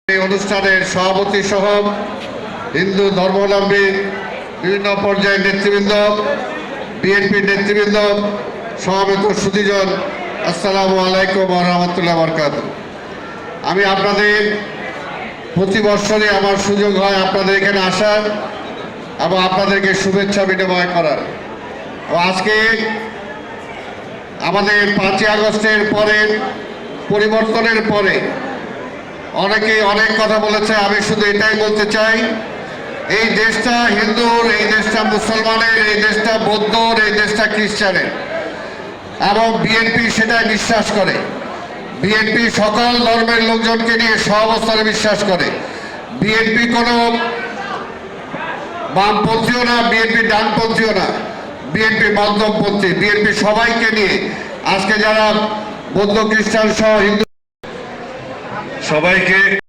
এই অনুষ্ঠানের সভাপতি সহ হিন্দু ধর্মাবলম্বী বিভিন্ন পর্যায়ের নেতৃবৃন্দ, বিএনপি নেতৃবৃন্দ, সমবেত সুধীজন, আসসালামু আলাইকুম ওয়া রাহমাতুল্লাহি ওয়া বারাকাতুহু। আমি আপনাদের প্রতি বছরই আমার সুযোগ হয় আপনাদের এখানে আসার এবং আপনাদেরকে শুভেচ্ছা বিনিময় করার। আজকে আমাদের 5ই আগস্টের পরে পরিবর্তনের পরে অনেকেই অনেক কথা বলেছে। আমি শুধু এটাই বলতে চাই, এই দেশটা হিন্দুর, এই দেশটা মুসলমানের, এই দেশটা বৌদ্ধর, এই দেশটা খ্রিস্টানের, এবং বিএনপি সেটাই বিশ্বাস করে। বিএনপি সকল ধর্মের লোকজনকে নিয়ে সহাবস্থানে বিশ্বাস করে। বিএনপি কোনো বামপন্থীও না, বিএনপি ডানপন্থীও না, বিএনপি মধ্যমপন্থী। বিএনপি সবাইকে নিয়ে আজকে যারা বৌদ্ধ খ্রিস্টান সহ হিন্দু সবাইকে